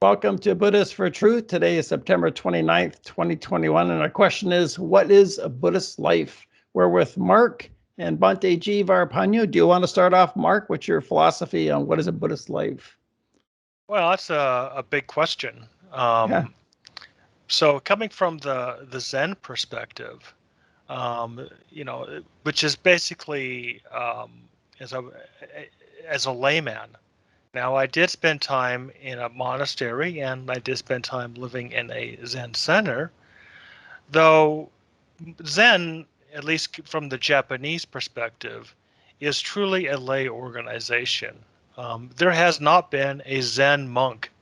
Welcome to Buddhist for Truth. Today is September 29th, 2021, and our question is, what is a Buddhist life? We're with Mark and Bhante G. Varapanya. Do you want to start off, Mark? What's your philosophy on what is a Buddhist life? Well, that's a big question. Yeah. So coming from the Zen perspective, which is basically as a layman. Now, I did spend time in a monastery and I did spend time living in a Zen center, though Zen, at least from the Japanese perspective, is truly a lay organization. There has not been a Zen monk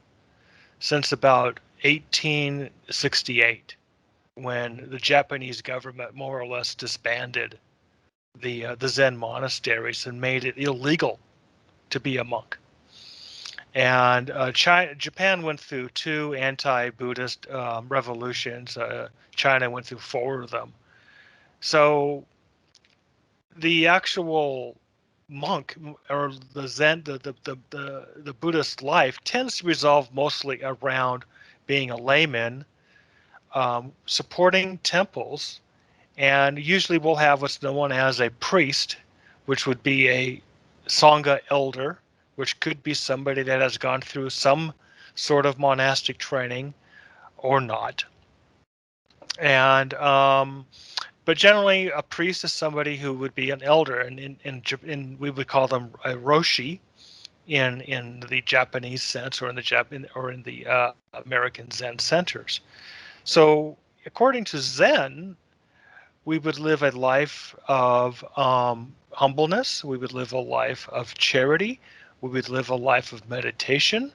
since about 1868, when the Japanese government more or less disbanded the Zen monasteries and made it illegal to be a monk. And Japan went through two anti-Buddhist revolutions. China went through four of them. So the actual monk or the Zen, the Buddhist life tends to resolve mostly around being a layman, supporting temples, and usually we'll have what's known as a priest, which would be a Sangha elder, which could be somebody that has gone through some sort of monastic training or not. And but generally, a priest is somebody who would be an elder, and in we would call them a roshi in the Japanese sense, or in the American Zen centers. So, according to Zen, we would live a life of humbleness. We would live a life of charity. We would live a life of meditation,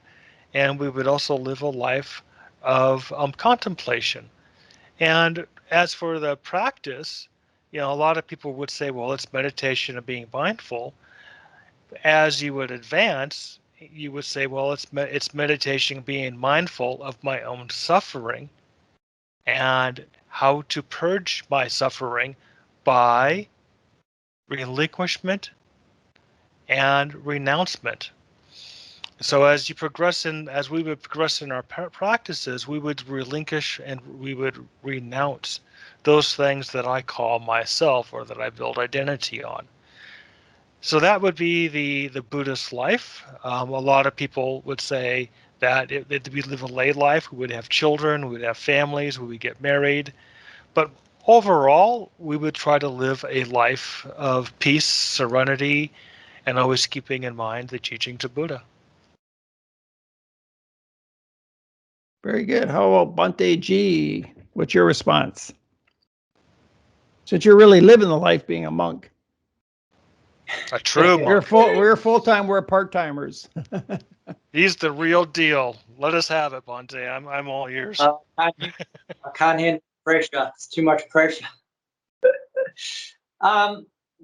and we would also live a life of contemplation. And as for the practice, a lot of people would say, well, it's meditation and being mindful. As you would advance, you would say, well, it's meditation, being mindful of my own suffering and how to purge my suffering by relinquishment and renouncement. So as we would progress in our practices, we would relinquish and we would renounce those things that I call myself or that I build identity on. So that would be the Buddhist life. A lot of people would say that we live a lay life. We would have children, we would have families, we would get married. But overall, we would try to live a life of peace, serenity, and always keeping in mind the teachings of Buddha. Very good. How about Bhante G? What's your response? Since you're really living the life being a monk. A true monk. We're full-time, we're part-timers. He's the real deal. Let us have it, Bhante. I'm all ears. I can't handle pressure. It's too much pressure.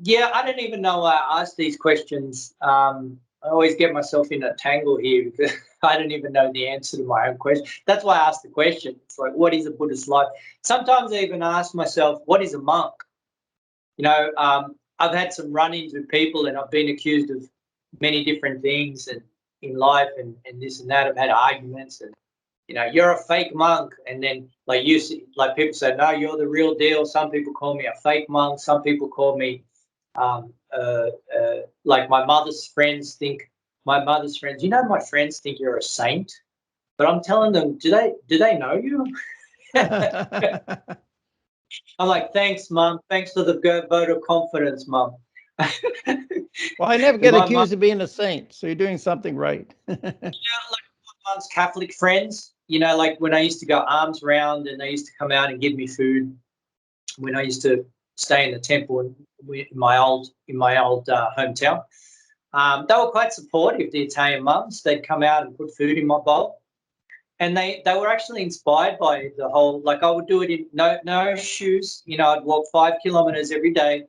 Yeah, I don't even know why I ask these questions. I always get myself in a tangle here because I don't even know the answer to my own question. That's why I ask the question. It's like, what is a Buddhist life? Sometimes I even ask myself, what is a monk? I've had some run-ins with people and I've been accused of many different things and in life and this and that. I've had arguments and, you're a fake monk. And then people say, no, you're the real deal. Some people call me a fake monk. Some people call me like my mother's friends, my friends think you're a saint, but I'm telling them, do they know you? I'm like, thanks, Mum. Thanks for the vote of confidence, Mum. Well, I never get accused of being a saint, so you're doing something right. Like my mum's Catholic friends, like when I used to go alms round and they used to come out and give me food when I used to stay in the temple in my old hometown. They were quite supportive, the Italian mums. They'd come out and put food in my bowl. And they were actually inspired by the whole, like I would do it in no shoes. I'd walk 5 kilometers every day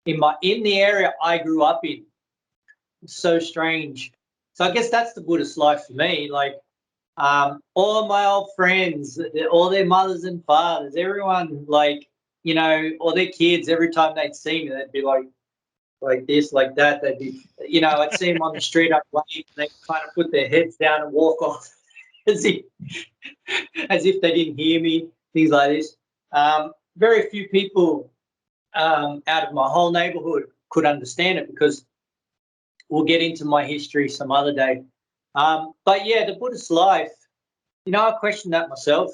in the area I grew up in. It's so strange. So I guess that's the Buddhist life for me. Like all my old friends, all their mothers and fathers, everyone, or their kids, every time they'd see me, they'd be like this, like that. They'd be, I'd see them on the street, I'd wave, and they'd kind of put their heads down and walk off. as if they didn't hear me, things like this. Very few people out of my whole neighborhood could understand it, because we'll get into my history some other day. But yeah, the Buddhist life, I question that myself,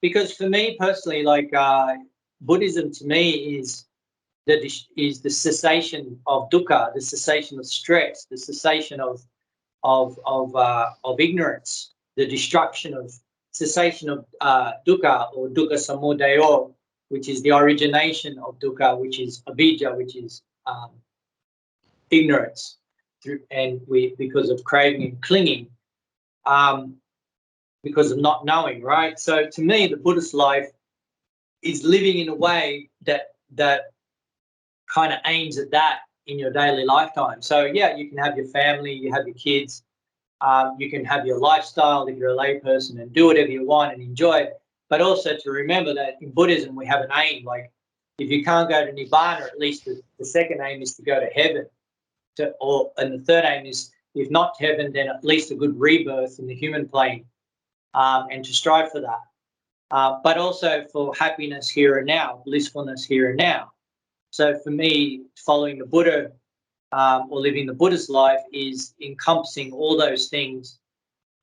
because for me personally, Buddhism to me is the cessation of dukkha, the cessation of stress, the cessation of ignorance, the cessation of dukkha, or dukkha samudayo, which is the origination of dukkha, which is avidya, which is ignorance, because of craving and clinging, because of not knowing, right? So to me, the Buddhist life is living in a way that kind of aims at that in your daily lifetime. So yeah, you can have your family, you have your kids, you can have your lifestyle if you're a layperson, and do whatever you want and enjoy it. But also to remember that in Buddhism we have an aim. Like, if you can't go to Nibbana, at least the second aim is to go to heaven. And the third aim is, if not heaven, then at least a good rebirth in the human plane, and to strive for that. But also for happiness here and now, blissfulness here and now. So for me, following the Buddha, or living the Buddhist life, is encompassing all those things,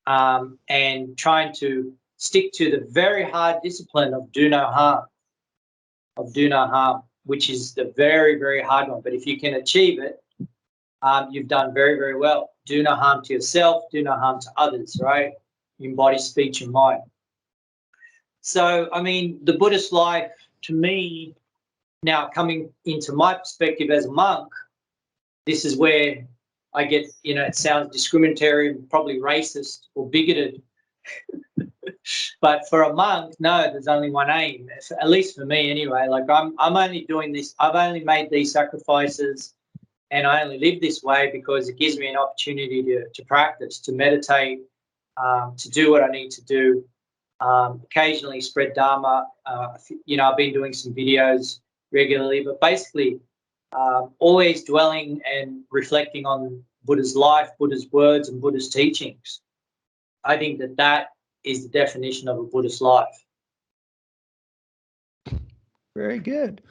and trying to stick to the very hard discipline of do no harm, which is the very, very hard one. But if you can achieve it, you've done very, very well. Do no harm to yourself, do no harm to others, right? In body, speech, and mind. So, I mean, the Buddhist life, to me, now coming into my perspective as a monk, this is where I get, it sounds discriminatory and probably racist or bigoted. But for a monk, no, there's only one aim, at least for me anyway. Like, I'm only doing this, I've only made these sacrifices, and I only live this way because it gives me an opportunity to practice, to meditate, to do what I need to do. Occasionally spread Dharma. I've been doing some videos regularly, but basically always dwelling and reflecting on Buddha's life, Buddha's words, and Buddha's teachings. I think that is the definition of a Buddhist life. Very good.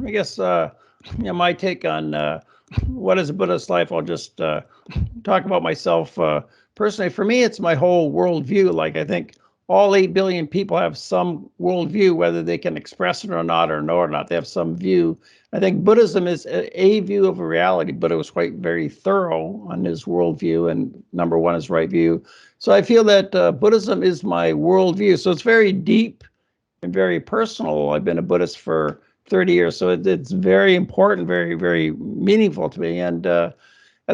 I guess my take on what is a Buddhist life, I'll just talk about myself personally. For me, it's my whole worldview. Like, I think all 8 billion people have some worldview, whether they can express it or not, or know or not. They have some view. I think Buddhism is a view of a reality, but it was quite very thorough on his worldview, and number one is right view. So I feel that Buddhism is my worldview. So it's very deep and very personal. I've been a Buddhist for 30 years, so it's very important, very, very meaningful to me. And at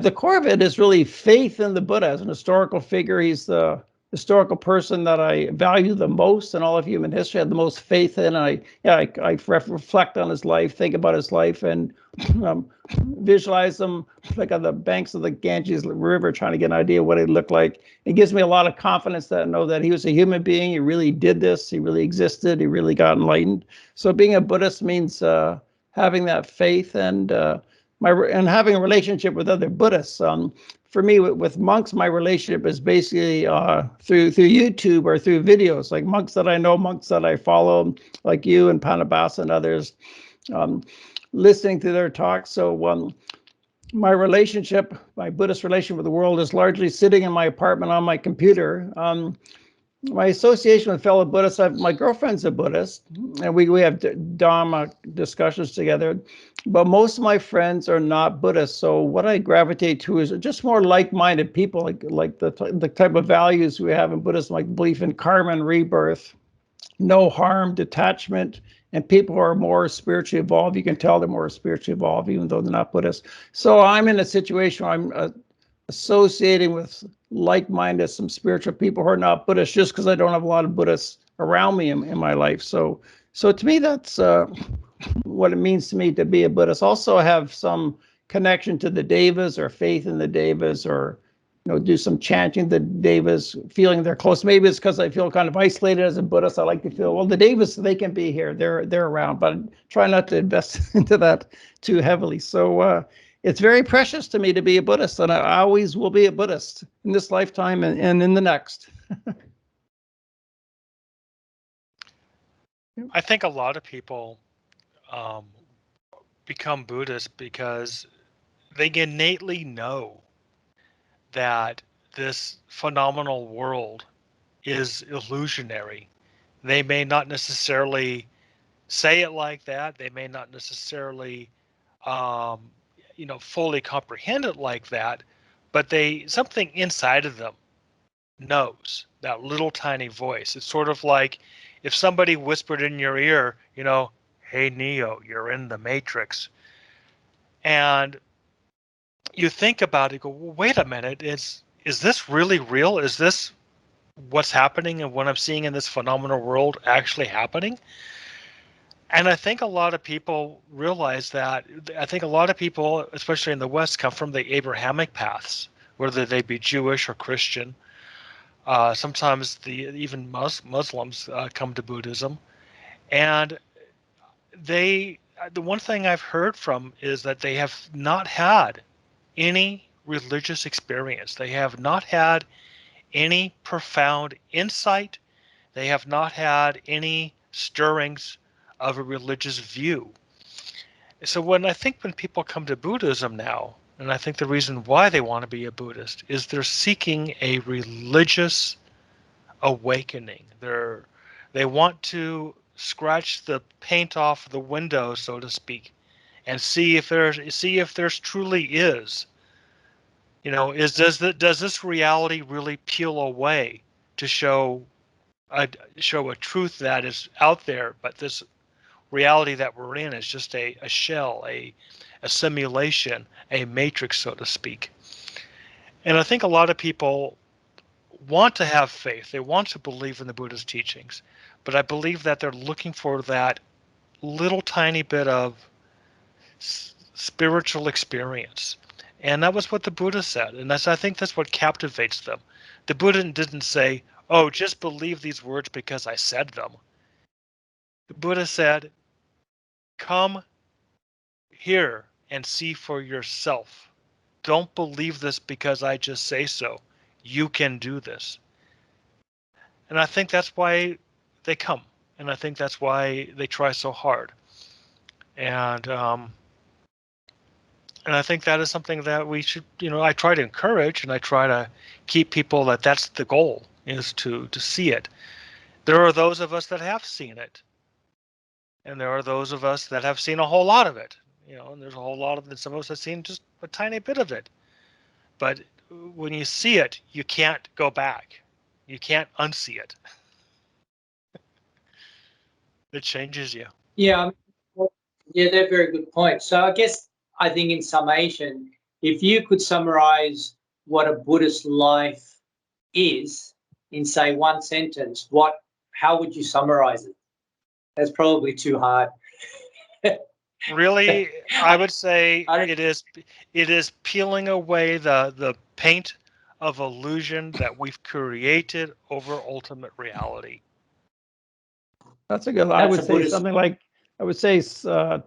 the core of it is really faith in the Buddha as an historical figure. He's the historical person that I value the most in all of human history. I have the most faith in. I reflect on his life, think about his life, and visualize him like on the banks of the Ganges River, trying to get an idea of what he looked like. It gives me a lot of confidence that I know that he was a human being. He really did this. He really existed. He really got enlightened. So being a Buddhist means having that faith and having a relationship with other Buddhists. For me, with monks, my relationship is basically through YouTube or through videos, like monks that I know, monks that I follow, like you and Panabasa and others, listening to their talks. So my Buddhist relationship with the world is largely sitting in my apartment on my computer. My association with fellow Buddhists, my girlfriend's a Buddhist, and we have Dharma discussions together, but most of my friends are not Buddhists. So what I gravitate to is just more like-minded people, like the type of values we have in Buddhism, like belief in karma and rebirth, no harm, detachment, and people who are more spiritually evolved. You can tell they're more spiritually evolved, even though they're not Buddhist. So I'm in a situation where I'm associating with like-minded, some spiritual people who are not Buddhist, just because I don't have a lot of Buddhists around me in my life. So to me, that's what it means to me to be a Buddhist. Also have some connection to the Devas, or faith in the Devas, or do some chanting the Devas, feeling they're close. Maybe it's because I feel kind of isolated as a Buddhist. I like to feel, well, the Devas, they can be here, they're around, but I try not to invest into that too heavily. So it's very precious to me to be a Buddhist, and I always will be a Buddhist in this lifetime and in the next. I think a lot of people become Buddhist because they innately know that this phenomenal world is illusionary. They may not necessarily say it like that. They may not necessarily, um, fully comprehend it like that, but something inside of them knows that little tiny voice. It's sort of like if somebody whispered in your ear, "Hey Neo, you're in the Matrix," and you think about it, go, well, wait a minute, is this really real? Is this what's happening and what I'm seeing in this phenomenal world actually happening? And I think a lot of people realize that. I think a lot of people, especially in the West, come from the Abrahamic paths, whether they be Jewish or Christian. Sometimes even Muslims come to Buddhism, and the one thing I've heard from is that they have not had any religious experience. They have not had any profound insight. They have not had any stirrings of a religious view. So when people come to Buddhism now, and I think the reason why they want to be a Buddhist is they're seeking a religious awakening. They want to scratch the paint off the window, so to speak, and see if there's truly is. Does this reality really peel away to show a truth that is out there, but this reality that we're in is just a shell, a simulation, a matrix, so to speak. And I think a lot of people want to have faith. They want to believe in the Buddhist teachings, but I believe that they're looking for that little tiny bit of spiritual experience. And that was what the Buddha said. And I think that's what captivates them. The Buddha didn't say, oh, just believe these words because I said them. The Buddha said, come here and see for yourself. Don't believe this because I just say so. You can do this. And I think that's why they come. And I think that's why they try so hard. And I think that is something that we should, I try to encourage, and I try to keep people that's the goal, is to see it. There are those of us that have seen it, and there are those of us that have seen a whole lot of it, and there's a whole lot of it. Some of us have seen just a tiny bit of it. But when you see it, you can't go back. You can't unsee it. It changes you. Yeah, yeah, they're very good points. So I think in summation, if you could summarize what a Buddhist life is in say one sentence, how would you summarize it? That's probably too hard. Really, I would say it is peeling away the paint of illusion that we've created over ultimate reality. That's a good. I would say something like,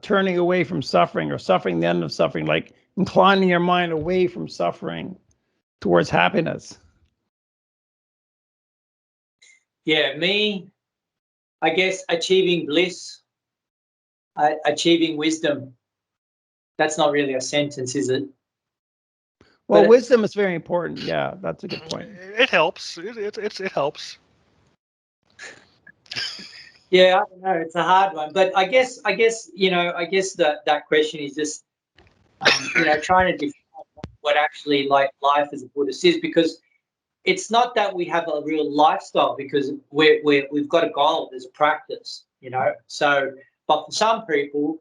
turning away from suffering, or suffering, the end of suffering, like inclining your mind away from suffering towards happiness. Yeah, I guess achieving bliss, achieving wisdom. That's not really a sentence, is it? Well, wisdom is very important. Yeah, that's a good point. It helps. It helps. Yeah, I don't know. It's a hard one, but I guess that question is just trying to define what actually like life as a Buddhist is, because it's not that we have a real lifestyle, because we've got a goal. There's a practice, So, but for some people,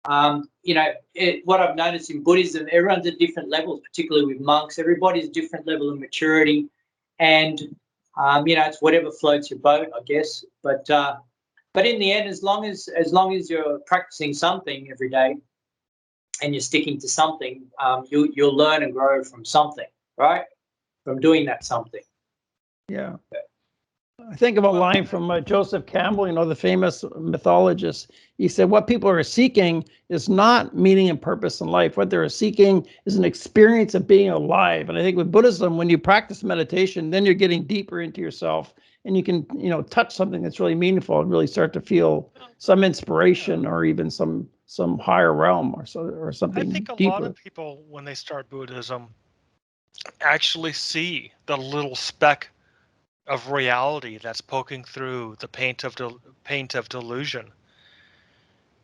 what I've noticed in Buddhism, everyone's at different levels, particularly with monks. Everybody's a different level of maturity, and it's whatever floats your boat, I guess. But in the end, as long as you're practicing something every day and you're sticking to something, you'll learn and grow from something, right? From doing that something. Yeah. I think of a line from Joseph Campbell, the famous mythologist. He said, what people are seeking is not meaning and purpose in life. What they're seeking is an experience of being alive. And I think with Buddhism, when you practice meditation, then you're getting deeper into yourself, and you can, touch something that's really meaningful and really start to feel some inspiration, or even some higher realm, or something I think a deeper. lot of people, when they start Buddhism, actually see the little speck of reality that's poking through the paint of delusion.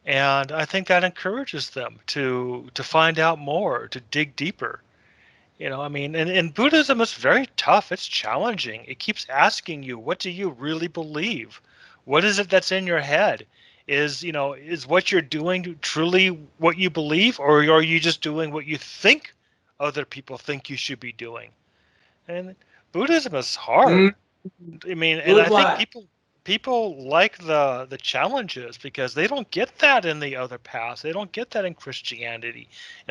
And I think that encourages them to find out more, to dig deeper. And Buddhism is very tough. It's challenging. It keeps asking you, what do you really believe? What is it that's in your head? Is what you're doing truly what you believe, or are you just doing what you think other people think you should be doing? And Buddhism is hard. And I think people like the challenges, because they don't get that in the other paths. They don't get that in Christianity.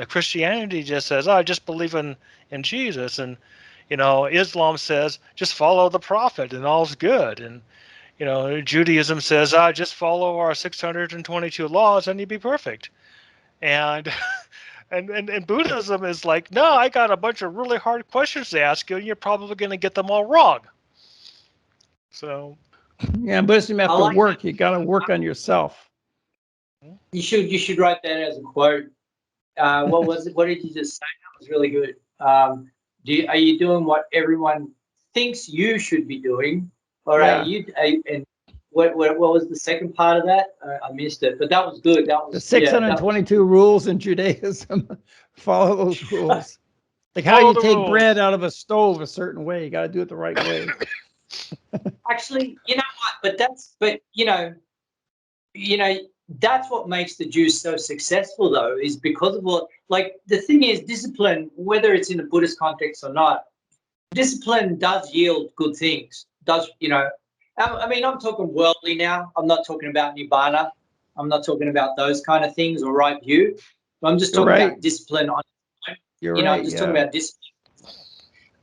Christianity just says, "Oh, I just believe in Jesus," and Islam says, "Just follow the prophet and all's good." And Judaism says, just follow our 622 laws and you'll be perfect." And and Buddhism is like, "No, I got a bunch of really hard questions to ask you, and you're probably going to get them all wrong." So yeah, Buddhism, you have to work. You got to work on yourself. You should write that as a quote. What was it? What did you just say? That was really good. Are you doing what everyone thinks you should be doing, or Yeah. and what was the second part of that? I missed it, but that was good. That was The 622 rules in Judaism. Follow those rules. Like how Follow you the take rules. bread out of a stove a certain way. You got to do it the right way. Actually, you know what? That's what makes the Jews so successful, though, is because of the thing is, discipline, whether it's in a Buddhist context or not, discipline does yield good things. I'm talking worldly now. I'm not talking about nibbana. I'm not talking about those kind of things or right view. I'm just talking about discipline on. I'm just talking about discipline.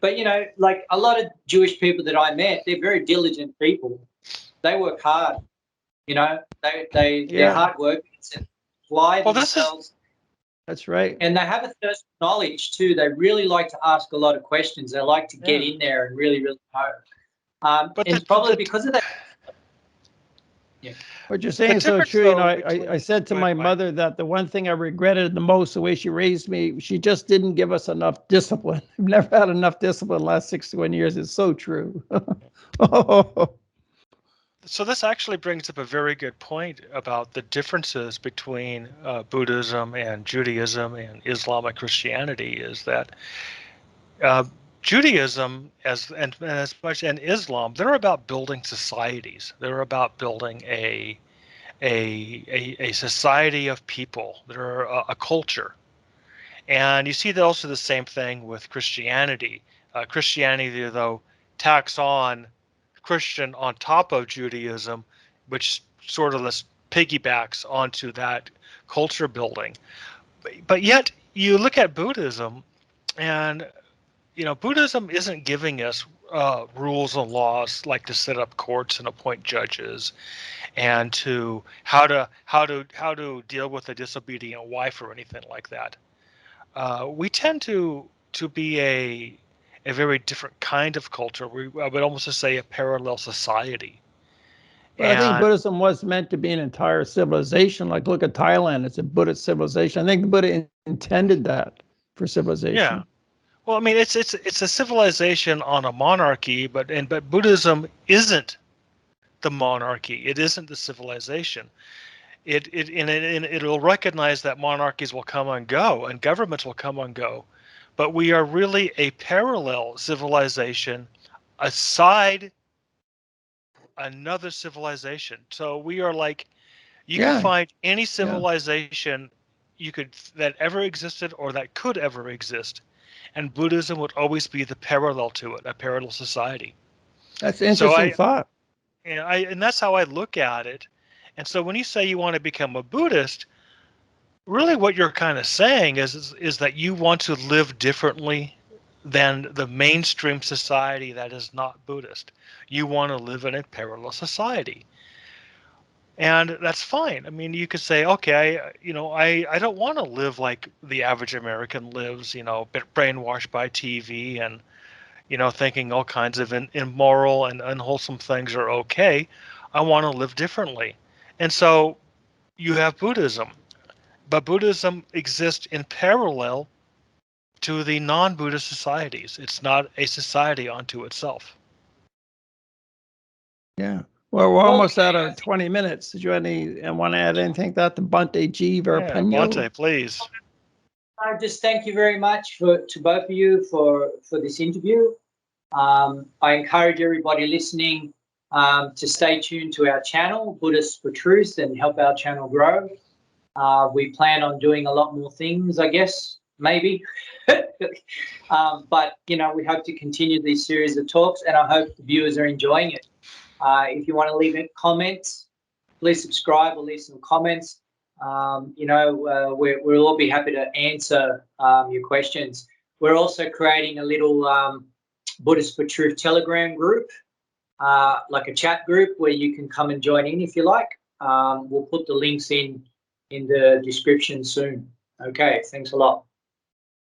But like a lot of Jewish people that I met, they're very diligent people. They work hard. They're hard workers and apply themselves. That's right. And they have a thirst for knowledge too. They really like to ask a lot of questions. They like to get in there and really, really know. And probably because of that. Yeah. What you're saying is so true. I said to my mother that the one thing I regretted the most, the way she raised me, she just didn't give us enough discipline. I've never had enough discipline the last 61 years. It's so true. So this actually brings up a very good point about the differences between Buddhism and Judaism and Islamic Christianity. Is that Judaism as much and Islam, they're about building societies. They're about building a society of people. They're a culture. And you see also the same thing with Christianity. Christianity, though, tacks on Christian on top of Judaism, which sort of piggybacks onto that culture building. But yet you look at Buddhism, and Buddhism isn't giving us rules and laws like to set up courts and appoint judges, and to how to deal with a disobedient wife or anything like that. We tend to be a very different kind of culture. I would almost say a parallel society. But I think Buddhism was meant to be an entire civilization. Like look at Thailand, it's a Buddhist civilization. I think the Buddha intended that for civilization. Yeah. Well, I mean, it's a civilization on a monarchy, but Buddhism isn't the monarchy. It isn't the civilization. It'll recognize that monarchies will come and go and governments will come and go, but we are really a parallel civilization aside another civilization. So we are like, you can find any civilization that ever existed or that could ever exist, and Buddhism would always be the parallel to it, a parallel society. That's an interesting thought. And that's how I look at it. And so when you say you want to become a Buddhist, really what you're kind of saying is that you want to live differently than the mainstream society that is not Buddhist. You want to live in a parallel society. And that's fine. I mean, you could say, okay, I don't want to live like the average American lives, brainwashed by TV and, thinking all kinds of immoral and unwholesome things are okay. I want to live differently. And so you have Buddhism, but Buddhism exists in parallel to the non-Buddhist societies. It's not a society unto itself. Yeah. Well, we're Well, almost out of 20 minutes. Did you want to add anything to that? The Bhante G. Yeah, Varpanyo? Bhante, please. I just thank you very much to both of you for this interview. I encourage everybody listening to stay tuned to our channel, Buddhists for Truth, and help our channel grow. We plan on doing a lot more things, I guess, maybe. But, we hope to continue this series of talks, and I hope the viewers are enjoying it. If you want to leave comments, please subscribe or leave some comments. We'll all be happy to answer your questions. We're also creating a little Buddhist for Truth Telegram group, like a chat group where you can come and join in if you like. We'll put the links in the description soon. Okay, thanks a lot.